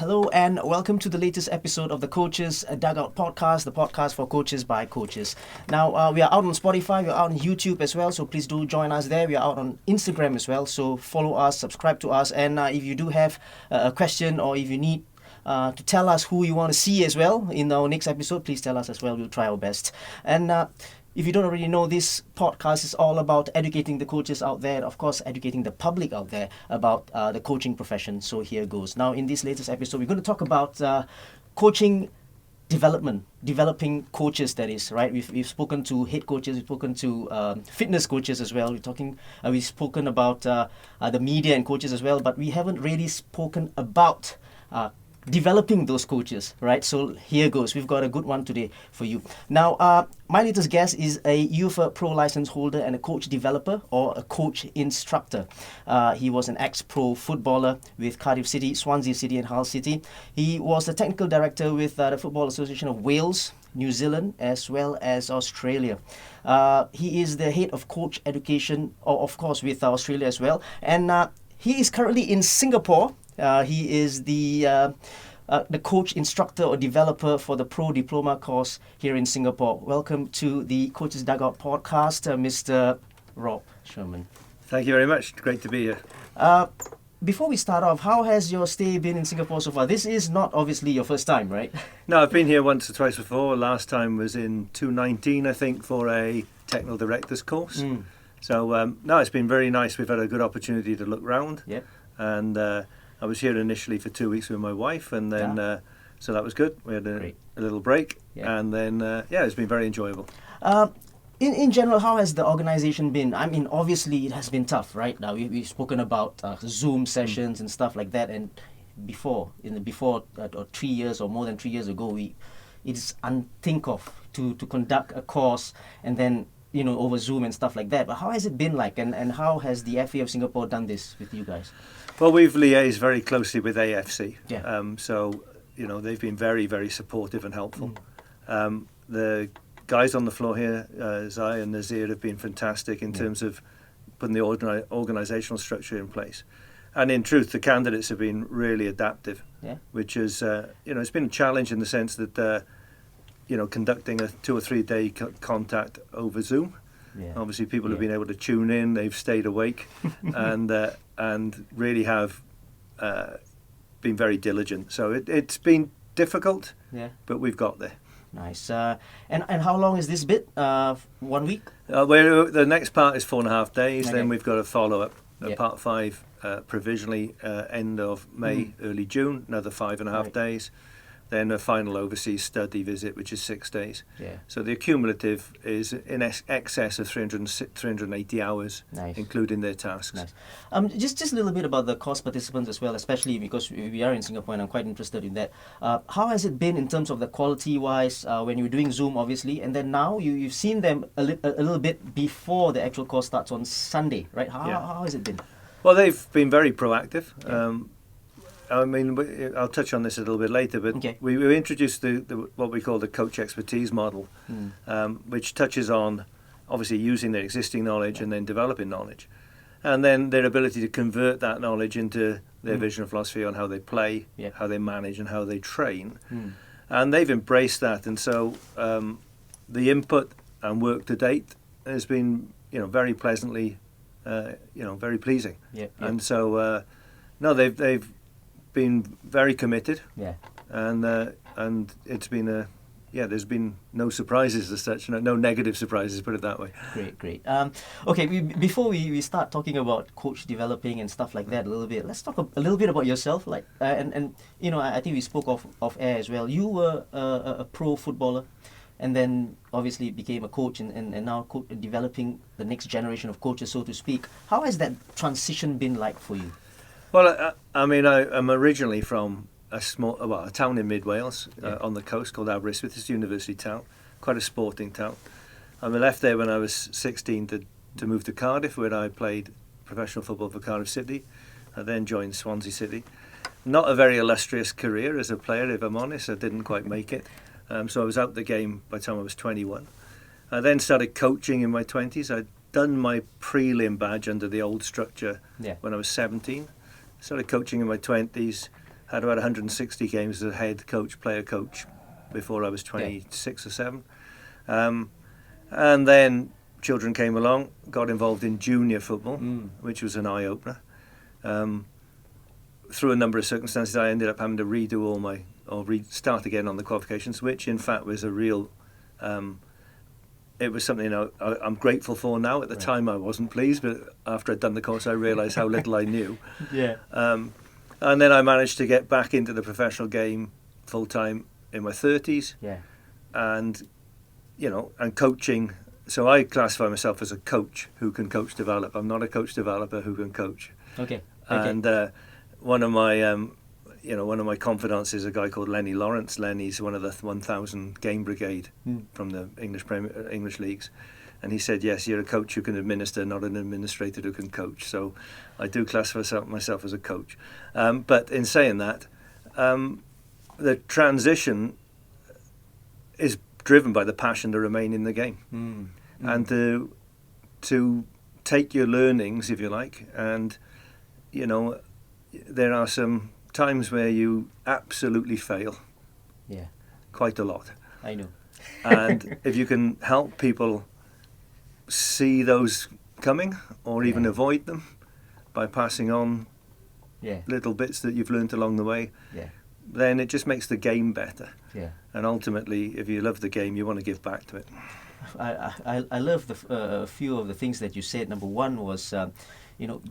Hello and welcome to the latest episode of the Coaches Dugout podcast, the podcast for coaches by coaches. Now, we are out on Spotify, we are out on YouTube as well, so please do join us there. We are out on Instagram as well, so follow us, subscribe to us, and if you do have a question or if you need to tell us who you want to see as well in our next episode, please tell us as well. We'll try our best. And if you don't already know, this podcast is all about educating the coaches out there, of course, educating the public out there about the coaching profession. So here goes. Now, in this latest episode, we're going to talk about coaching development, developing coaches, that is, right? We've spoken to head coaches, we've spoken to fitness coaches as well. We've spoken about the media and coaches as well, but we haven't really spoken about developing those coaches, right? So here goes. We've got a good one today for you. Now, my latest guest is a UEFA Pro license holder and a coach developer or a coach instructor. He was an ex-pro footballer with Cardiff City, Swansea City and Hull City. He was the technical director with the Football Association of Wales, New Zealand, as well as Australia. He is the head of coach education, of course, with Australia as well. And he is currently in Singapore. He is the coach, instructor or developer for the Pro Diploma Course here in Singapore. Welcome to the Coaches Dugout podcast, Mr. Rob Sherman. Thank you very much. Great to be here. Before we start off, how has your stay been in Singapore so far? This is not obviously your first time, right? No, I've been here once or twice before. Last time was in 2019, I think, for a technical director's course. So, no, it's been very nice. We've had a good opportunity to look round. Yep. And I was here initially for 2 weeks with my wife, and then so that was good. We had a little break, and then it's been very enjoyable. In general, how has the organisation been? I mean, obviously it has been tough, right? Now we've spoken about Zoom sessions and stuff like that, and before 3 years or more than 3 years ago, it's unthink of to conduct a course and then over Zoom and stuff like that. But how has it been like, and how has the FA of Singapore done this with you guys? Well, we've liaised very closely with AFC. Yeah. So, they've been very, very supportive and helpful. The guys on the floor here, Zai and Nazir, have been fantastic in terms of putting the organisational structure in place. And in truth, the candidates have been really adaptive, which is, it's been a challenge in the sense that, conducting a 2 or 3 day contact over Zoom. Yeah. Obviously, people have been able to tune in, they've stayed awake, and really have been very diligent. So it's been difficult, but we've got there. Nice. And how long is this bit? 1 week? The next part is 4.5 days. Okay. Then we've got a follow-up, part 5, provisionally end of May, early June, another 5.5 days. Then a final overseas study visit, which is 6 days. Yeah. So the accumulative is in excess of 380 hours, including their tasks. Nice. Just a little bit about the course participants as well, especially because we are in Singapore and I'm quite interested in that. How has it been in terms of the quality-wise when you were doing Zoom, obviously, and then now you've seen them a little bit before the actual course starts on Sunday, right? How has it been? Well, they've been very proactive. I mean, I'll touch on this a little bit later, but we introduced the what we call the coach expertise model, which touches on obviously using their existing knowledge and then developing knowledge, and then their ability to convert that knowledge into their vision and philosophy on how they play, how they manage, and how they train. And they've embraced that, and so the input and work to date has been very pleasantly, very pleasing. And so no, they've been very committed, and it's been there's been no surprises as such, no negative surprises, put it that way. Great. Okay, before we start talking about coach developing and stuff like that a little bit, let's talk a little bit about yourself. Like, and I think we spoke of air as well. You were a pro footballer, and then obviously became a coach, and now developing the next generation of coaches, so to speak. How has that transition been like for you? Well, I'm originally from a town in mid Wales on the coast called Aberystwyth. It's a university town, quite a sporting town. I left there when I was 16 to move to Cardiff, where I played professional football for Cardiff City. I then joined Swansea City. Not a very illustrious career as a player, if I'm honest. I didn't quite make it. So I was out the game by the time I was 21. I then started coaching in my 20s. I'd done my prelim badge under the old structure when I was 17. Started coaching in my 20s, had about 160 games as a head coach, player coach, before I was 26 or 7. And then children came along, got involved in junior football, which was an eye-opener. Through a number of circumstances, I ended up having to redo all my, or start again on the qualifications, which in fact was a real, it was something I'm grateful for now. At the time I wasn't pleased, but after I'd done the course I realised how little I knew. And then I managed to get back into the professional game full-time in my 30s. And, and coaching. So I classify myself as a coach who can coach develop. I'm not a coach developer who can coach. And one of my confidants is a guy called Lenny Lawrence. Lenny's one of the 1,000 game brigade from the English leagues, and he said, "Yes, you're a coach who can administer, not an administrator who can coach." So I do classify myself as a coach. But in saying that, the transition is driven by the passion to remain in the game, and to take your learnings, if you like, and there are some times where you absolutely fail. Quite a lot. I know. And if you can help people see those coming, or even avoid them by passing on little bits that you've learnt along the way, then it just makes the game better. And ultimately, if you love the game, you want to give back to it. I love a few of the things that you said. Number one was,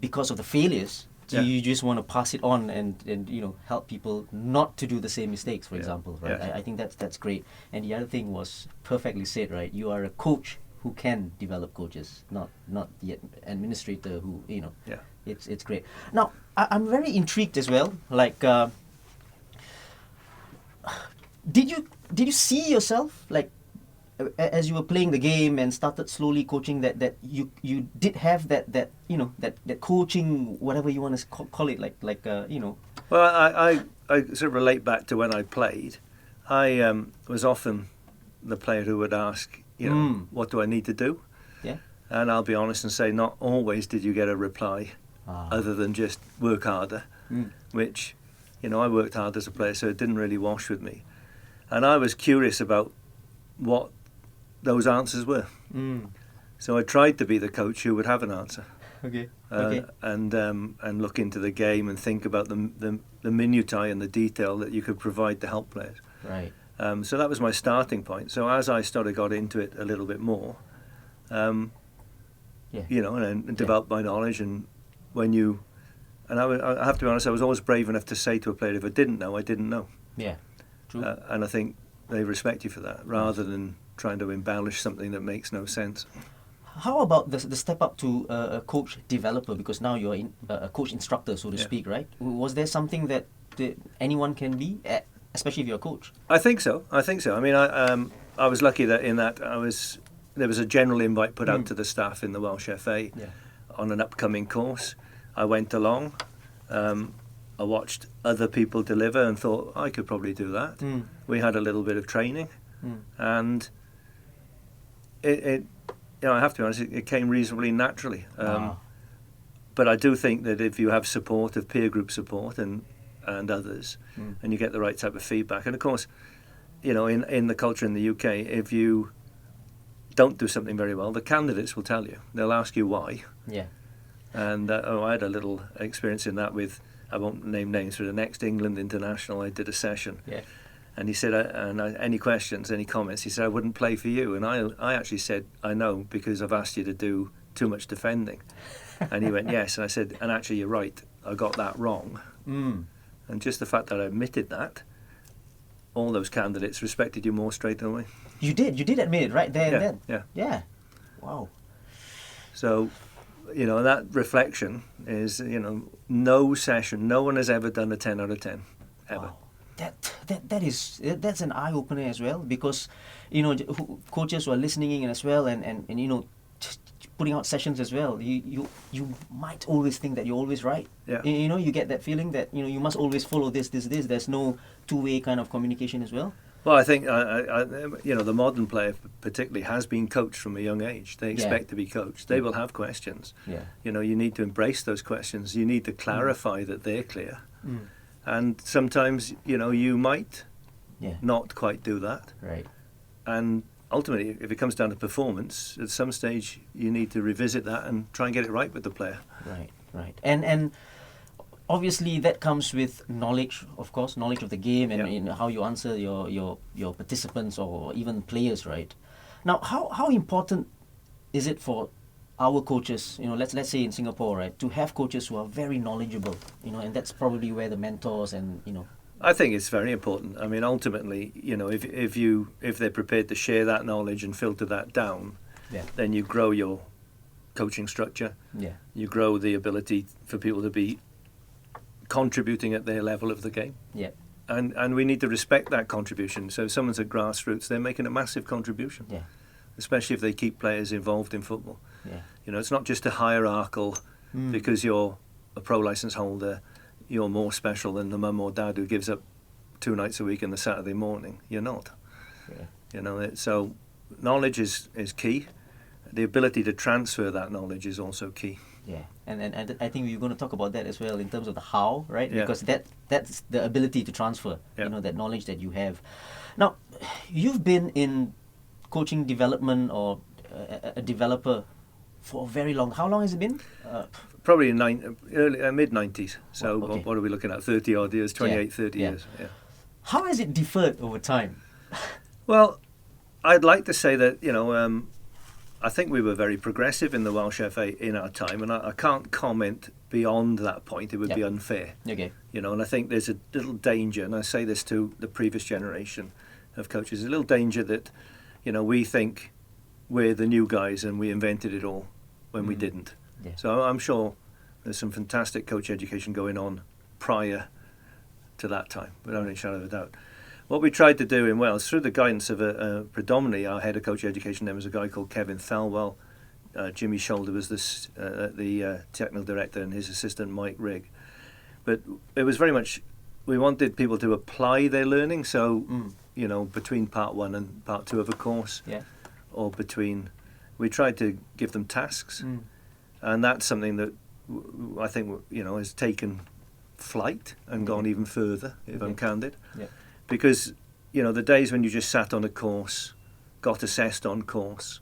because of the failures, you just want to pass it on and help people not to do the same mistakes, for example, right? I think that's great. And the other thing was perfectly said, right? You are a coach who can develop coaches, not the administrator who, it's great. Now, I'm very intrigued as well, like, did you see yourself, like, as you were playing the game and started slowly coaching, that you did have that coaching, whatever you want to call it, like. Well, I sort of relate back to when I played. I was often the player who would ask, what do I need to do? And I'll be honest and say, not always did you get a reply, other than just work harder, which, I worked hard as a player, so it didn't really wash with me. And I was curious about what those answers were. So I tried to be the coach who would have an answer. And look into the game and think about the minutiae and the detail that you could provide to help players. So that was my starting point. So as I got into it a little bit more, and developed my knowledge, and I have to be honest, I was always brave enough to say to a player, if I didn't know, I didn't know. True. And I think they respect you for that, rather than trying to embellish something that makes no sense. How about the step up to a coach developer? Because now you're a coach instructor, so to speak, right? Was there something that anyone can be, especially if you're a coach? I think so. I mean, I was lucky that there was a general invite put out to the staff in the Welsh FA on an upcoming course. I went along. I watched other people deliver and thought, I could probably do that. We had a little bit of training, and it I have to be honest, it came reasonably naturally. But I do think that if you have support, of peer group support and others, and you get the right type of feedback, and of course, in the culture in the UK, if you don't do something very well, the candidates will tell you. They'll ask you why. And I had a little experience in that with, I won't name names, for the next England international. I did a session, and he said, any questions, any comments? He said, I wouldn't play for you, and I actually said, I know, because I've asked you to do too much defending. And he went, yes, and I said, and actually you're right, I got that wrong. And just the fact that I admitted that, all those candidates respected you more straight away. You did admit it right there and then. Yeah. Wow. So, that reflection is, no session, no one has ever done a 10 out of 10, ever. Wow. That's an eye opener as well, because coaches who are listening in as well, and putting out sessions as well, you might always think that you're always right. You get that feeling that you must always follow this. There's no two-way kind of communication as well. Well, I think the modern player particularly has been coached from a young age. They expect to be coached. They will have questions. You need to embrace those questions. You need to clarify that they're clear. And sometimes, you might Yeah. not quite do that. Right. And ultimately, if it comes down to performance, at some stage you need to revisit that and try and get it right with the player. Right. And obviously that comes with knowledge, of course, knowledge of the game and in how you answer your participants or even players, right? Now, how important is it for our coaches, let's say in Singapore, right, to have coaches who are very knowledgeable, and that's probably where the mentors and, I think it's very important. I mean, ultimately, if they're prepared to share that knowledge and filter that down, then you grow your coaching structure. Yeah. You grow the ability for people to be contributing at their level of the game. Yeah. And we need to respect that contribution. So if someone's at grassroots, they're making a massive contribution. Yeah. Especially if they keep players involved in football. Yeah. It's not just a hierarchical because you're a pro license holder, you're more special than the mum or dad who gives up 2 nights a week on the Saturday morning. You're not. Yeah. So knowledge is key. The ability to transfer that knowledge is also key. Yeah, and I think we're going to talk about that as well in terms of the how, right? Yeah. Because that's the ability to transfer, Yeah. that knowledge that you have. Now, you've been in coaching development or a developer for a very long. How long has it been? Probably in mid-90s. So Okay. what are we looking at? 30 odd years, 28, 30 Yeah. years. Yeah. How has it differed over time? Well, I'd like to say that, I think we were very progressive in the Welsh FA in our time, and I can't comment beyond that point. It would be unfair. Okay. And I think there's a little danger, and I say this to the previous generation of coaches, a little danger that, we think we're the new guys and we invented it all when we didn't. Yeah. So I'm sure there's some fantastic coach education going on prior to that time, without any shadow of a doubt. What we tried to do in Wales, through the guidance of predominantly our head of coach education, there was a guy called Kevin Thelwell. Jimmy Shoulder was the technical director, and his assistant Mike Rigg. But it was very much, we wanted people to apply their learning. So, between part 1 and part 2 of a course, or we tried to give them tasks, and that's something that I think has taken flight and gone even further, if I'm candid. Yeah. Because, the days when you just sat on a course, got assessed on course,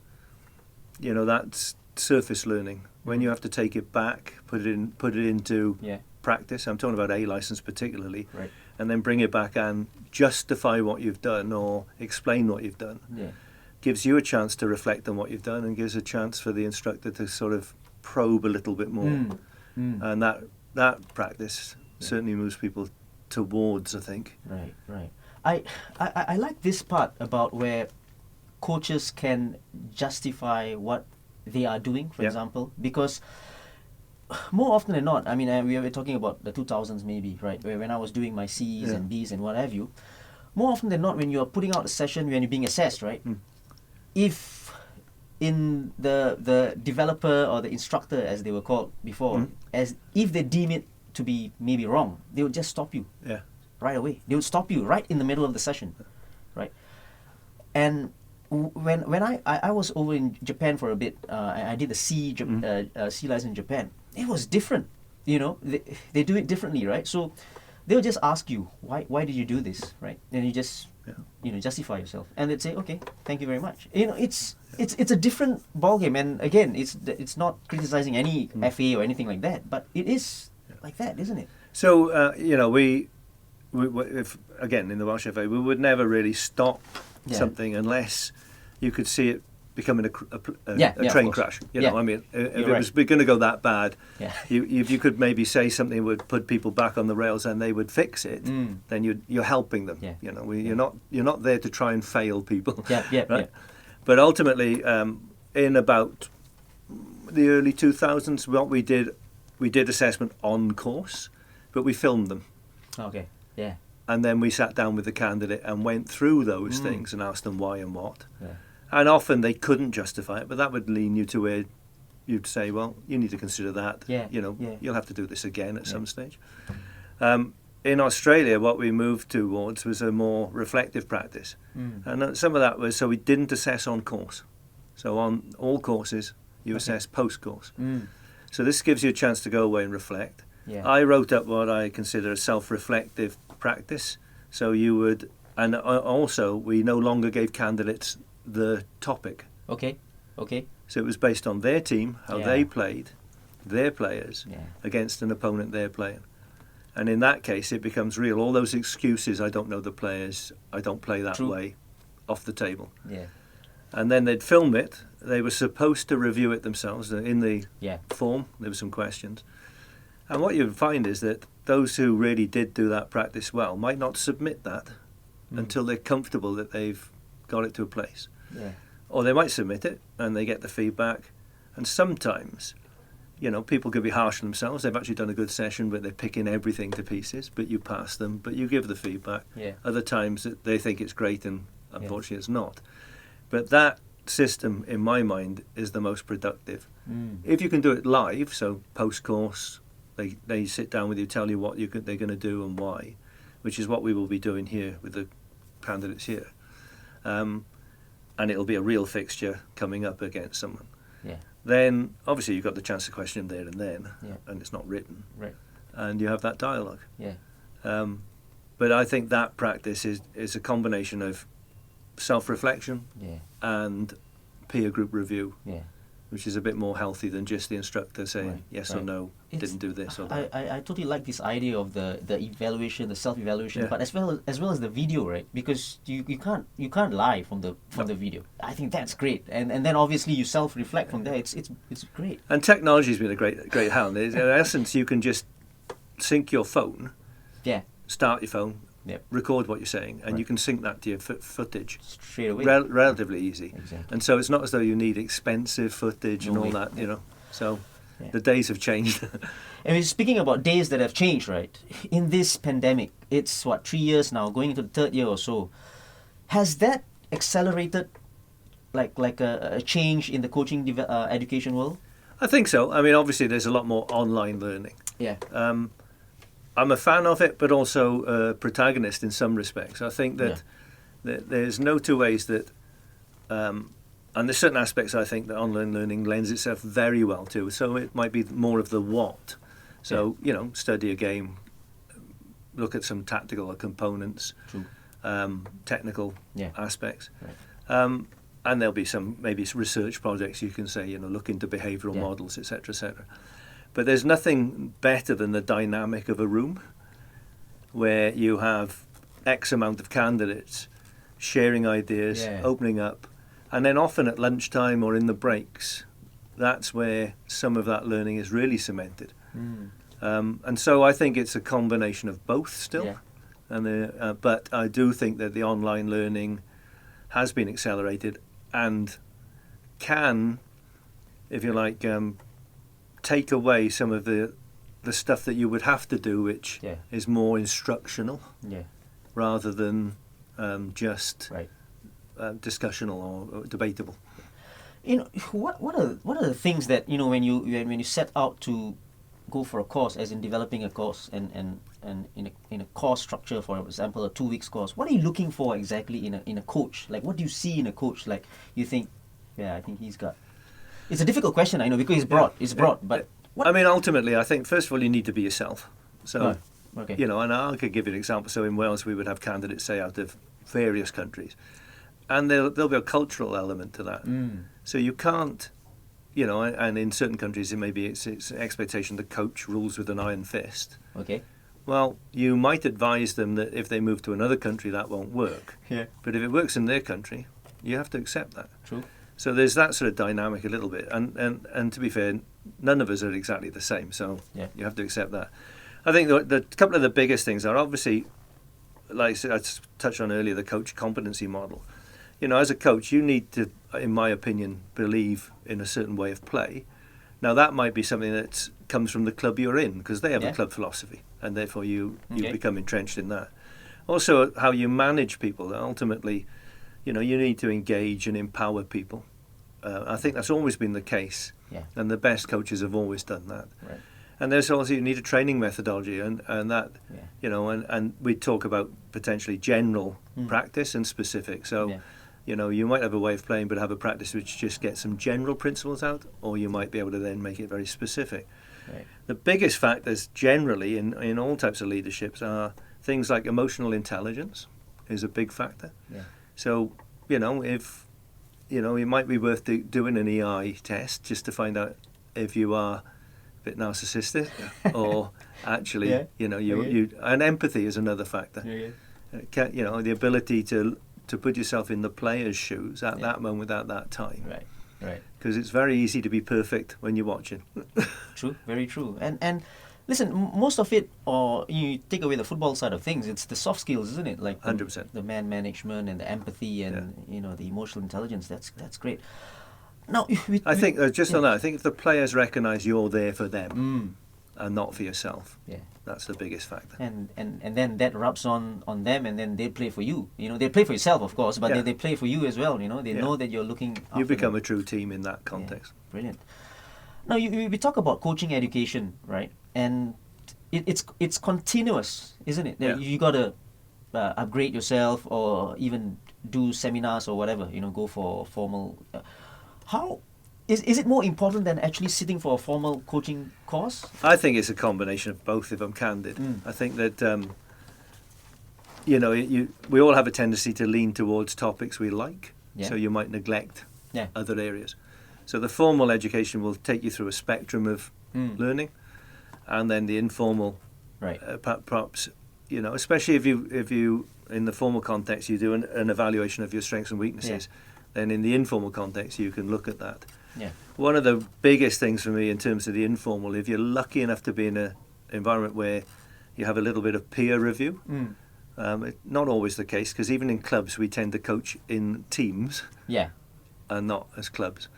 that's surface learning. When you have to take it back, put it into practice, I'm talking about A license particularly, Right. and then bring it back and justify what you've done or explain what you've done. Yeah. Gives you a chance to reflect on what you've done and gives a chance for the instructor to sort of probe a little bit more. And that practice certainly moves people towards, I think. Right. I like this part about where coaches can justify what they are doing, for example, because more often than not, I mean, we were talking about the 2000s maybe, right, where when I was doing my C's and B's and what have you, more often than not, when you're putting out a session, when you're being assessed, right, if in the developer or the instructor, as they were called before, as if they deem it to be maybe wrong, they would just stop you right away. They would stop you right in the middle of the session, right? And when I was over in Japan for a bit, I did the C license in Japan. It was different, they do it differently, right? So they'll just ask you, why did you do this, right? And you just justify yourself, and they'd say, okay, thank you very much. It's a different ballgame, and again, it's not criticizing any FA or anything like that, but it is like that, isn't it? So we if again in the Welsh FA, we would never really stop something unless you could see it becoming a train crash. I mean, if it was going to go that bad, if you could maybe say something would put people back on the rails and they would fix it, then you're helping them. You're not there to try and fail people. Right? But ultimately, in about the early 2000s, what we did assessment on course, but we filmed them. Okay. Yeah. And then we sat down with the candidate and went through those things and asked them why and what. Yeah. And often they couldn't justify it, but that would lean you to where you'd say, well, you need to consider that. You'll have to do this again at some stage. In Australia, what we moved towards was a more reflective practice. And some of that was, so we didn't assess on course. So on all courses, you assess post-course. So this gives you a chance to go away and reflect. I wrote up what I consider a self-reflective practice. So you would, and also we no longer gave candidates the topic. Okay. So it was based on their team, how they played, their players, against an opponent they're playing. And in that case, it becomes real. All those excuses, I don't know the players, I don't play that way, off the table. Yeah. And then they'd film it. They were supposed to review it themselves. In the form, there were some questions. And what you'd find is that those who really did do that practice well might not submit that until they're comfortable that they've got it to a place. Yeah. Or they might submit it and they get the feedback. And sometimes, people could be harsh on themselves. They've actually done a good session, but they're picking everything to pieces. But you pass them, but you give the feedback. Yeah. Other times they think it's great and unfortunately it's not. But that system, in my mind, is the most productive. If you can do it live, so post-course, they sit down with you, tell you what they're going to do and why, which is what we will be doing here with the candidates here. And it'll be a real fixture coming up against someone. Yeah. Then, obviously, you've got the chance to question them there and then, Yeah. and it's not written. Right. And you have that dialogue. Yeah. But I think that practice is a combination of self-reflection and peer group review, which is a bit more healthy than just the instructor saying yes or no, didn't do this or that. I totally like this idea of the evaluation, the self-evaluation, but as well as the video, right? Because you can't lie from the video. I think that's great, and then obviously you self-reflect from there. It's great. And technology's been a great help. In essence, you can just sync your phone, start your phone, record what you're saying, and you can sync that to your footage straight away. Relatively easy. Exactly. And so it's not as though you need expensive footage and all that, So the days have changed. And speaking about days that have changed, right? In this pandemic, it's 3 years now, going into the third year or so. Has that accelerated, like a change in the coaching education world? I think so. I mean, obviously, there's a lot more online learning. Yeah. I'm a fan of it, but also a protagonist in some respects. I think that there's no two ways that, and there's certain aspects I think that online learning lends itself very well to. So it might be more of the what. So, study a game, look at some tactical components, technical aspects. Right. And there'll be some maybe research projects you can say, look into behavioural models, etc., etc. But there's nothing better than the dynamic of a room where you have X amount of candidates sharing ideas, opening up, and then often at lunchtime or in the breaks, that's where some of that learning is really cemented. And so I think it's a combination of both still. But I do think that the online learning has been accelerated and can, if you like, take away some of the stuff that you would have to do, which is more instructional rather than just discussional or debatable. What are the things that when you set out to go for a course, as in developing a course and in a course structure, for example, a 2 weeks course, what are you looking for exactly in a coach? Like, what do you see in a coach? Like, you think, I think he's got. It's a difficult question, I know, because it's broad. It's broad, but I mean, ultimately, I think first of all you need to be yourself. So, okay. And I could give you an example. So in Wales, we would have candidates, say, out of various countries, and there'll be a cultural element to that. So you can't, and in certain countries, it's an expectation the coach rules with an iron fist. Okay. Well, you might advise them that if they move to another country, that won't work. Yeah. But if it works in their country, you have to accept that. True. So there's that sort of dynamic a little bit, and to be fair, none of us are exactly the same. So you have to accept that. I think the couple of the biggest things are obviously, like I touched on earlier, the coach competency model. As a coach, you need to, in my opinion, believe in a certain way of play. Now that might be something that comes from the club you're in, because they have a club philosophy, and therefore you become entrenched in that. Also, how you manage people. Ultimately, you need to engage and empower people. I think that's always been the case, and the best coaches have always done that. Right. And there's also, you need a training methodology, and that, and we talk about potentially general practice and specific. So, You know, you might have a way of playing, but have a practice which just gets some general principles out, or you might be able to then make it very specific. Right. The biggest factors generally in all types of leaderships are things like emotional intelligence is a big factor. Yeah. So, you know, if, you know, it might be worth doing an EI test just to find out if you are a bit narcissistic or actually, you know, and empathy is another factor. You know, the ability to put yourself in the player's shoes at that moment, at that time. Right. Because it's very easy to be perfect when you're watching. True, very true. And listen, most of it, or you take away the football side of things, it's the soft skills, isn't it? Like 100%. The man management and the empathy and you know, the emotional intelligence. That's great. Now, I think just on that, I think if the players recognise you're there for them and not for yourself, that's the biggest factor. And then that rubs on them, and then they play for you. You know, they play for yourself, of course, but they play for you as well. You know, they know that you're looking after you become them. a true team in that context. Yeah, brilliant. Now, we talk about coaching education, right? And it's continuous, isn't it? You got to upgrade yourself, or even do seminars or whatever. You know, go for formal. How is it more important than actually sitting for a formal coaching course? I think it's a combination of both, if I'm candid. I think that you know, we all have a tendency to lean towards topics we like, so you might neglect other areas. So the formal education will take you through a spectrum of learning, and then the informal, perhaps, you know, especially if you in the formal context you do an evaluation of your strengths and weaknesses, then in the informal context you can look at that. One of the biggest things for me in terms of the informal, if you're lucky enough to be in an environment where you have a little bit of peer review, not always the case, because even in clubs we tend to coach in teams and not as clubs.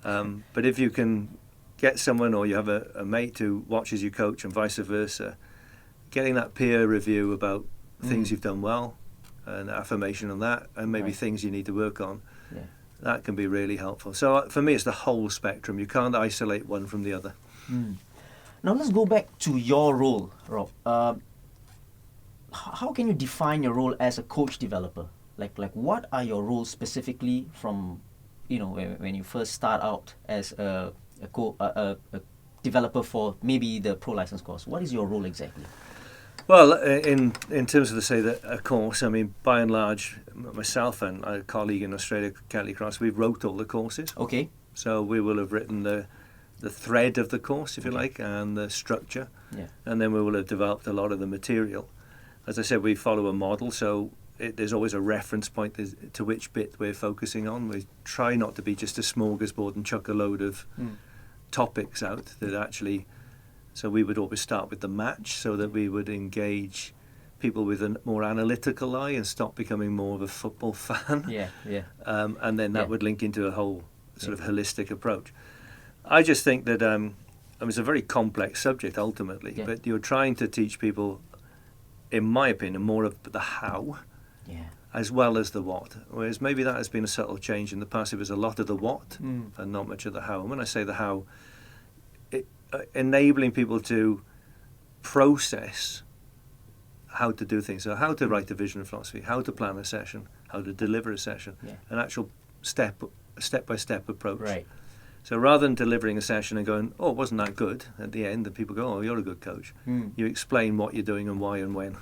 But if you can get someone, or you have a mate who watches you coach and vice versa, getting that peer review about things you've done well, and affirmation on that, and maybe things you need to work on, that can be really helpful. So for me, it's the whole spectrum. You can't isolate one from the other. Now let's go back to your role, Rob. How can you define your role as a coach developer? Like what are your roles specifically from, you know, when you first start out as a developer for maybe the pro license course? What is your role exactly? Well, in terms of a course, I mean, by and large, myself and a colleague in Australia, Kelly Cross, we wrote all the courses. Okay. So we will have written the thread of the course, if you like, and the structure, and then we will have developed a lot of the material. As I said, we follow a model, so there's always a reference point to which bit we're focusing on. We try not to be just a smorgasbord and chuck a load of topics out that actually. So we would always start with the match, so that we would engage people with a more analytical eye and stop becoming more of a football fan. And then that would link into a whole sort of holistic approach. I just think that it's a very complex subject ultimately, but you're trying to teach people, in my opinion, more of the how, as well as the what. Whereas maybe that has been a subtle change in the past. It was a lot of the what and not much of the how. And when I say the how, enabling people to process how to do things, so how to write a vision and philosophy, how to plan a session, how to deliver a session, an actual step-by-step approach. So rather than delivering a session and going, oh, it wasn't that good at the end, and people go, oh, you're a good coach, you explain what you're doing and why and when,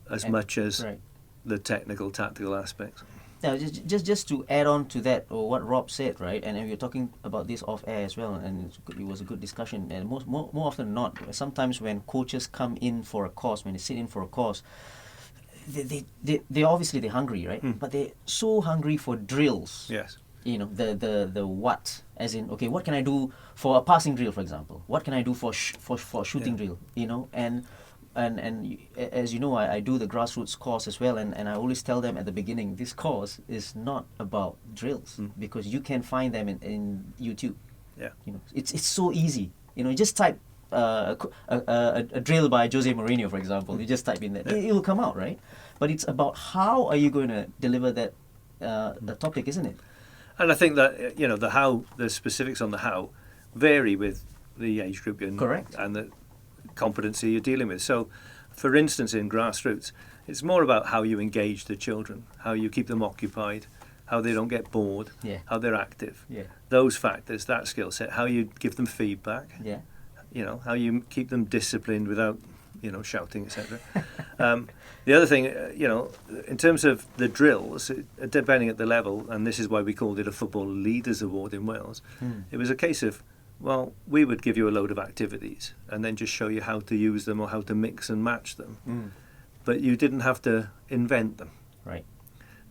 as much as the technical, tactical aspects. Now, just to add on to that, or what Rob said, right? And we were talking about this off air as well, and it was a good discussion. And more often than not, sometimes when coaches come in for a course, when they sit in for a course, they obviously they're hungry, right? But they're so hungry for drills. Yes. You know, the what, as in, okay, what can I do for a passing drill, for example? What can I do for a shooting drill? You know, and as you know, I do the grassroots course as well, and I always tell them at the beginning, this course is not about drills, because you can find them in YouTube. You know, it's so easy. You know, you just type a drill by Jose Mourinho, for example. You just type in that, it will come out, right? But it's about how are you going to deliver that the topic, isn't it? And I think that, you know, the specifics on the how vary with the age group and the competency you're dealing with. So, for instance, in grassroots, It's more about how you engage the children, how you keep them occupied, how they don't get bored, how they're active. Yeah. Those factors, that skill set, how you give them feedback, how you keep them disciplined without, shouting, etc. The other thing, in terms of the drills, depending at the level, and this is why we called it a Football Leaders Award in Wales, it was a case of, well, we would give you a load of activities and then just show you how to use them or how to mix and match them. But you didn't have to invent them. Right.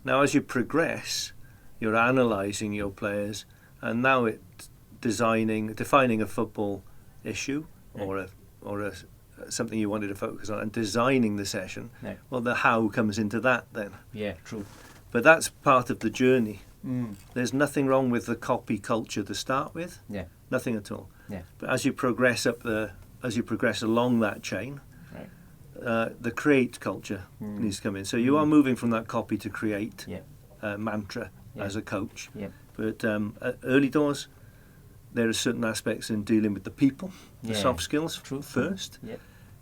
Now, as you progress, you're analysing your players, and now it's defining a football issue or something you wanted to focus on, and designing the session. Right. Well, the how comes into that then. Yeah, true. But that's part of the journey. There's nothing wrong with the copy culture to start with. Yeah. Nothing at all. Yeah. But as you progress along that chain, the create culture needs to come in. So you are moving from that copy to create mantra as a coach. Yeah. But at early doors, there are certain aspects in dealing with the people, the soft skills first,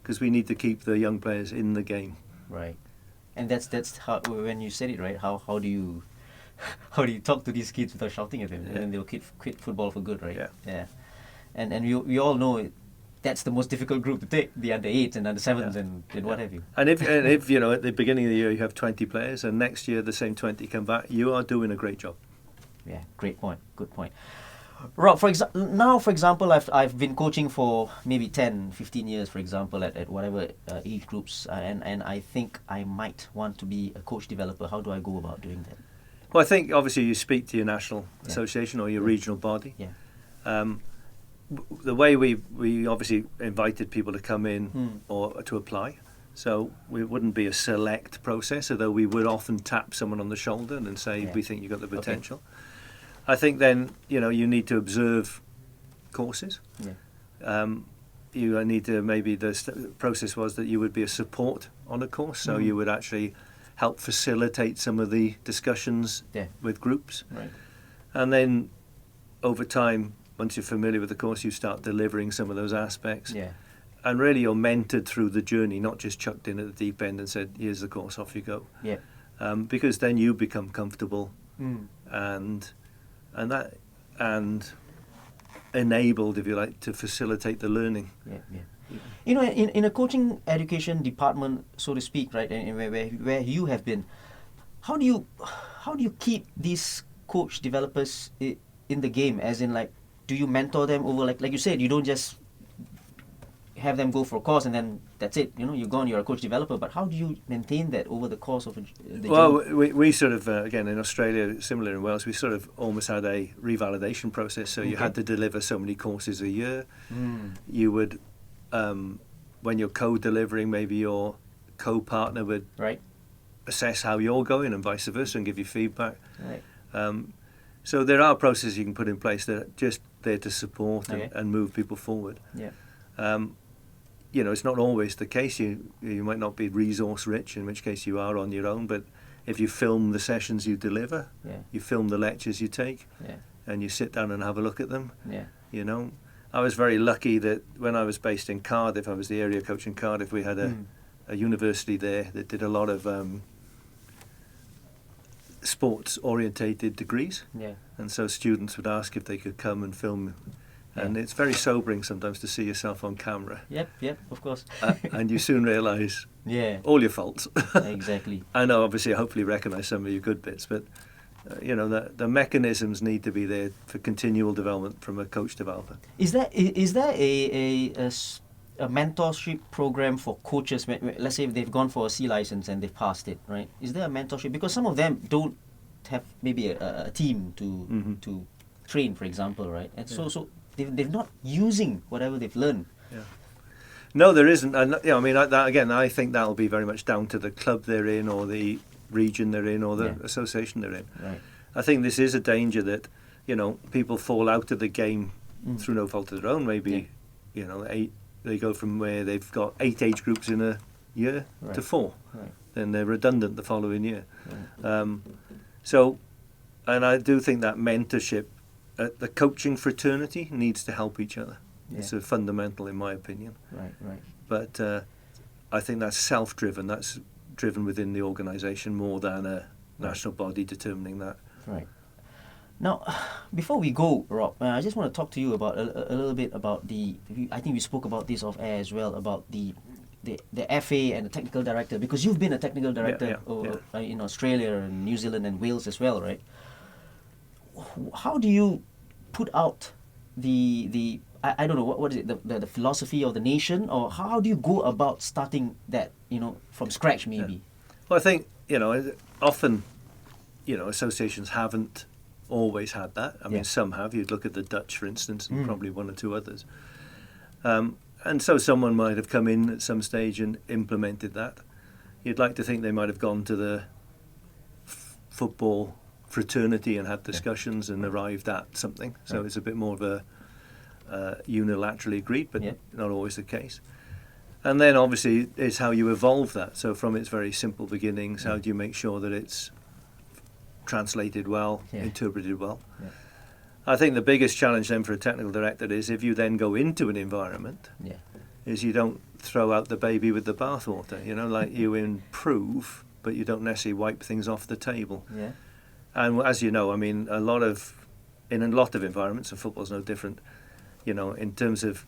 because we need to keep the young players in the game. Right. And that's how, when you said it, right, how do you talk to these kids without shouting at them? And then they'll quit football for good, right? Yeah. And we all know that's the most difficult group to take, the under 8s and under 7s and what have you. And if at the beginning of the year you have 20 players and next year the same 20 come back, you are doing a great job. Yeah, great point. Good point. Rob, for example, I've been coaching for maybe 10, 15 years, for example, at whatever age groups, and I think I might want to be a coach developer. How do I go about doing that? Well, I think obviously you speak to your national association or your regional body. Yeah. The way we obviously invited people to come in or to apply, so we wouldn't be a select process, although we would often tap someone on the shoulder and say, we think you've got the potential. Okay. I think then, you need to observe courses. Yeah. You need to, maybe the process was that you would be a support on a course, so you would actually help facilitate some of the discussions with groups. Right. And then over time, once you're familiar with the course, you start delivering some of those aspects. Yeah. And really you're mentored through the journey, not just chucked in at the deep end and said, here's the course, off you go. Yeah. Because then you become comfortable and enabled, if you like, to facilitate the learning. Yeah. In a coaching education department, so to speak, right, and where you have been, how do you keep these coach developers in the game? As in, like, do you mentor them over, like you said, you don't just have them go for a course and then that's it, you're gone, you're a coach developer, but how do you maintain that over the course of the journey? We sort of, again, in Australia, similar in Wales, we sort of almost had a revalidation process, so you had to deliver so many courses a year. You would, when you're co-delivering, maybe your co-partner would assess how you're going and vice versa and give you feedback. Right. So there are processes you can put in place that are just there to support and move people forward. Yeah. It's not always the case. You might not be resource rich, in which case you are on your own, but if you film the sessions you deliver, you film the lectures you take, and you sit down and have a look at them. I was very lucky that when I was based in Cardiff, I was the area coach in Cardiff, we had a university there that did a lot of sports orientated degrees, and so students would ask if they could come and film. And it's very sobering sometimes to see yourself on camera. Yep, of course. And you soon realise all your faults. Exactly. I know, obviously, hopefully recognise some of your good bits, but the mechanisms need to be there for continual development from a coach developer. Is there a mentorship program for coaches? Let's say if they've gone for a C license and they've passed it, right? Is there a mentorship? Because some of them don't have maybe a team to train, for example, right? And so they're not using whatever they've learned. Yeah. No, there isn't. And I think that'll be very much down to the club they're in, or the region they're in, or the association they're in. Right. I think this is a danger that people fall out of the game through no fault of their own. Maybe they go from where they've got 8 age groups in a year to 4. Right. Then they're redundant the following year. Right. And I do think that mentorship, the coaching fraternity needs to help each other. Yeah. It's fundamental in my opinion. Right. But I think that's self-driven. That's driven within the organisation more than a national body determining that. Right. Now, before we go, Rob, I just want to talk to you about a little bit about I think we spoke about this off air as well, about the FA and the technical director, because you've been a technical director in Australia and New Zealand and Wales as well, right? How do you put out I don't know, what is it, the philosophy of the nation, or how do you go about starting that, from scratch maybe? Yeah. Well, I think, often, associations haven't always had that. I mean, some have. You'd look at the Dutch, for instance, and probably one or two others. And so someone might have come in at some stage and implemented that. You'd like to think they might have gone to the football fraternity and had discussions and arrived at something. So it's a bit more of a unilaterally agreed, but not always the case. And then obviously it's how you evolve that. So from its very simple beginnings, how do you make sure that it's translated well, interpreted well? Yeah. I think the biggest challenge then for a technical director is if you then go into an environment, is you don't throw out the baby with the bathwater. Like you improve, but you don't necessarily wipe things off the table. Yeah. And as you know, I mean, in a lot of environments, and football's no different, in terms of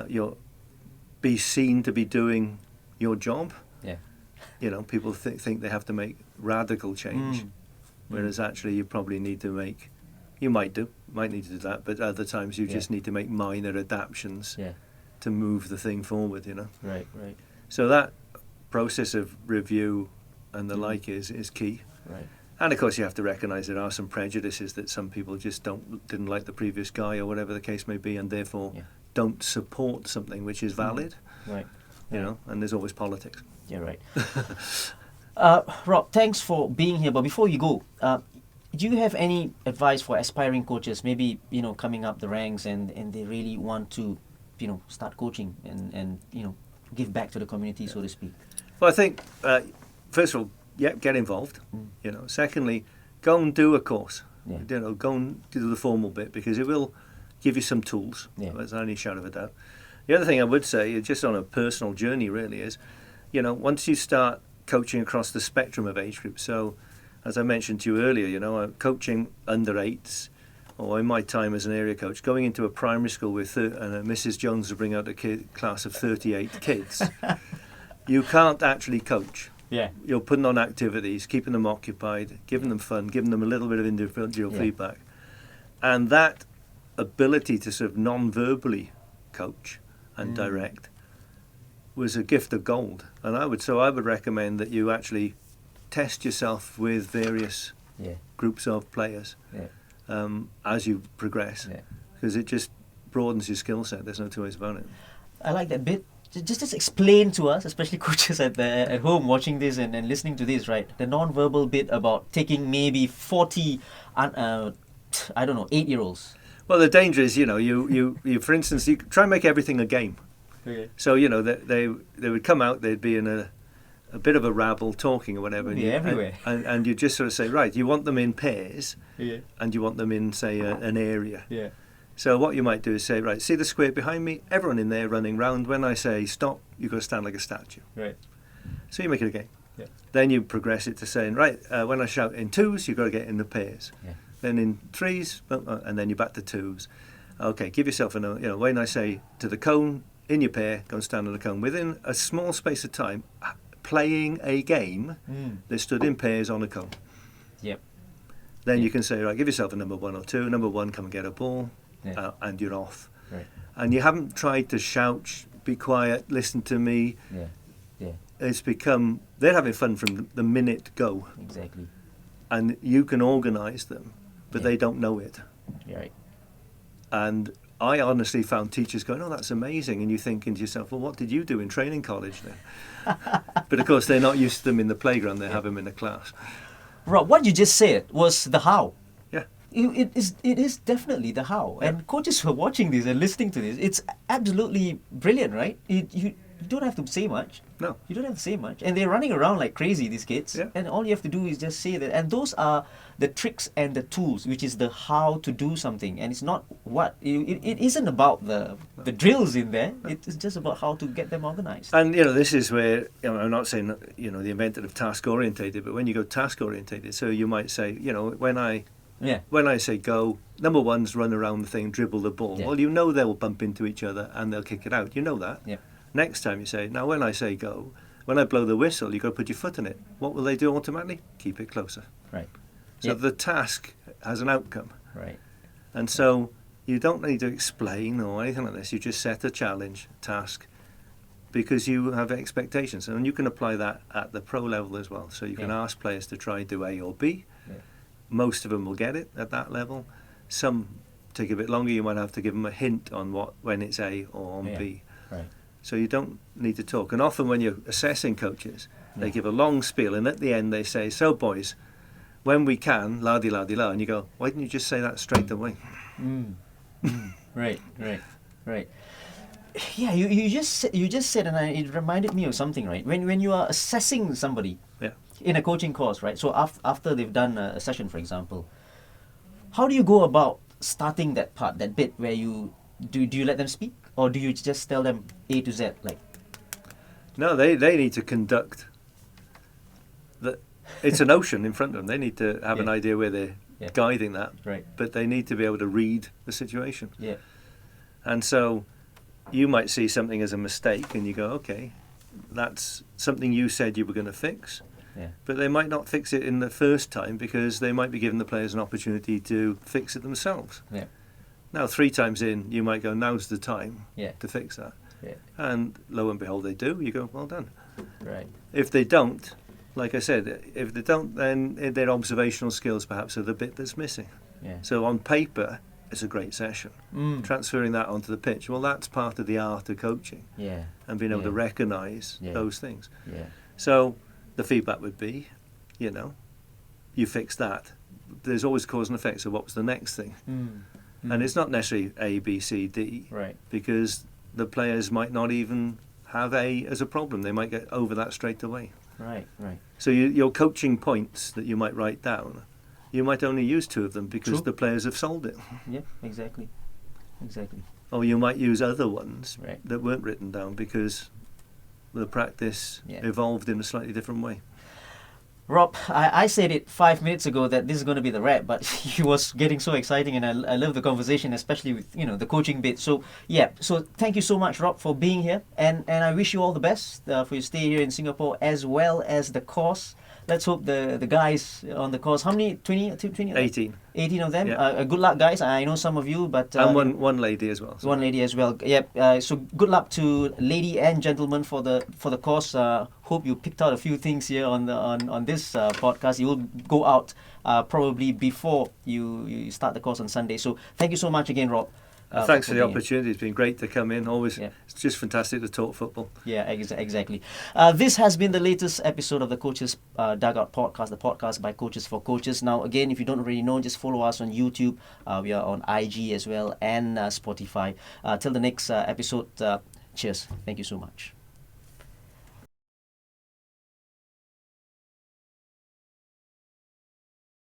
you'll be seen to be doing your job. Yeah. People think they have to make radical change, whereas actually you probably need to make. You might need to do that, but other times you just need to make minor adaptations to move the thing forward. Right. So that process of review and the like is key. Right. And of course, you have to recognise there are some prejudices that some people just didn't like the previous guy or whatever the case may be, and therefore don't support something which is valid. Right. And there's always politics. Yeah, right. Rob, thanks for being here. But before you go, do you have any advice for aspiring coaches? Maybe coming up the ranks and they really want to, start coaching and give back to the community, so to speak. Well, I think first of all, get involved. Secondly, go and do a course. Go and do the formal bit, because it will give you some tools. There's only a shadow of a doubt. The other thing I would say, just on a personal journey, really, is once you start coaching across the spectrum of age groups. So, as I mentioned to you earlier, I'm coaching under 8s, or in my time as an area coach, going into a primary school with Mrs. Jones to bring out a class of 38 kids. You can't actually coach. Yeah. You're putting on activities, keeping them occupied, giving them fun, giving them a little bit of individual feedback. And that ability to sort of non-verbally coach and direct was a gift of gold. And I would recommend that you actually test yourself with various groups of players as you progress, because it just broadens your skill set. There's no two ways about it. I like that bit. Just explain to us, especially coaches at home watching this and listening to this, right? The non-verbal bit about taking maybe 40, 8-year-olds. Well, the danger is, you for instance, you try and make everything a game. Okay. So, they would come out, they'd be in a bit of a rabble talking or whatever. Everywhere. And you just sort of say, right, you want them in pairs, and you want them in, say, an area. Yeah. So what you might do is say, right, see the square behind me? Everyone in there running round. When I say stop, you've got to stand like a statue. Right. So you make it a game. Yeah. Then you progress it to saying, right, when I shout in 2s, you've got to get in the pairs. Yeah. Then in 3s, and then you're back to 2s. Okay, give yourself when I say to the cone, in your pair, go and stand on the cone. Within a small space of time, playing a game, they stood in pairs on a cone. Yep. Then you can say, right, give yourself a number 1 or 2. Number 1, come and get a ball. Yeah. And you're off. Right. And you haven't tried to shout, be quiet, listen to me. Yeah. Yeah. It's become, they're having fun from the minute go. Exactly. And you can organise them, but they don't know it. Right. And I honestly found teachers going, oh, that's amazing. And you thinking to yourself, well, what did you do in training college then? But of course, they're not used to them in the playground. They have them in the class. Rob, what you just said was the how. It is definitely the how. Yeah. And coaches who are watching this and listening to this, it's absolutely brilliant, right? You don't have to say much. No. You don't have to say much. And they're running around like crazy, these kids. Yeah. And all you have to do is just say that. And those are the tricks and the tools, which is the how to do something. And it's not what. It isn't about the drills in there. It's just about how to get them organized. And, this is where, I'm not saying, the invented of task-orientated, but when you go task-orientated, so you might say, when I say go, number one's run around the thing, dribble the ball. Yeah. Well, they'll bump into each other and they'll kick it out. You know that. Yeah. Next time you say, now when I say go, when I blow the whistle, you've got to put your foot in it. What will they do automatically? Keep it closer. Right. So the task has an outcome. Right. And so you don't need to explain or anything like this. You just set a challenge, task, because you have expectations. And you can apply that at the pro level as well. So you can ask players to try do A or B. Yeah. Most of them will get it at that level. Some take a bit longer. You might have to give them a hint on when it's A or on B. Right. So you don't need to talk. And often when you're assessing coaches, they give a long spiel, and at the end they say, so boys, when we can, la-di-la-di-la, and you go, why didn't you just say that straight away? Right. Yeah, you just said, and it reminded me of something, right? When you are assessing somebody in a coaching course, right? So after they've done a session, for example, how do you go about starting that part, that bit where you do you let them speak, or do you just tell them A to Z, like? No, they need to conduct. It's an ocean in front of them. They need to have an idea where they're guiding that. Right. But they need to be able to read the situation. Yeah. And so you might see something as a mistake and you go, okay, that's something you said you were going to fix. Yeah. But they might not fix it in the first time because they might be giving the players an opportunity to fix it themselves. Yeah. Now, 3 times in, you might go, now's the time to fix that. Yeah. And lo and behold, they do. You go, well done. Right. If they don't, like I said, if they don't, then their observational skills perhaps are the bit that's missing. Yeah. So on paper, it's a great session. Transferring that onto the pitch, well, that's part of the art of coaching. Yeah. And being able to recognise those things. Yeah. So the feedback would be, you fix that. There's always cause and effect. So what was the next thing? And it's not necessarily A, B, C, D. Right. Because the players might not even have A as a problem. They might get over that straight away. Right. So your coaching points that you might write down, you might only use 2 of them because the players have solved it. Yeah, exactly. Or you might use other ones that weren't written down because the practice evolved in a slightly different way. Rob, I said it 5 minutes ago that this is going to be the wrap, but he was getting so exciting, and I love the conversation, especially with the coaching bit. So so thank you so much, Rob, for being here, and I wish you all the best for your stay here in Singapore as well as the course. Let's hope the guys on the course, how many? 20? 18. 18 of them. Yeah. Good luck, guys. I know some of you, but and one lady as well. So. One lady as well. Yep. So good luck to lady and gentleman for the course. Hope you picked out a few things here on this podcast. You will go out probably before you start the course on Sunday. So thank you so much again, Rob. Thanks for the opportunity. It's been great to come in. Always, it's just fantastic to talk football. Yeah, exactly. This has been the latest episode of the Coaches Dugout Podcast, the podcast by Coaches for Coaches. Now, again, if you don't already know, just follow us on YouTube. We are on IG as well and Spotify. Till the next episode, cheers. Thank you so much.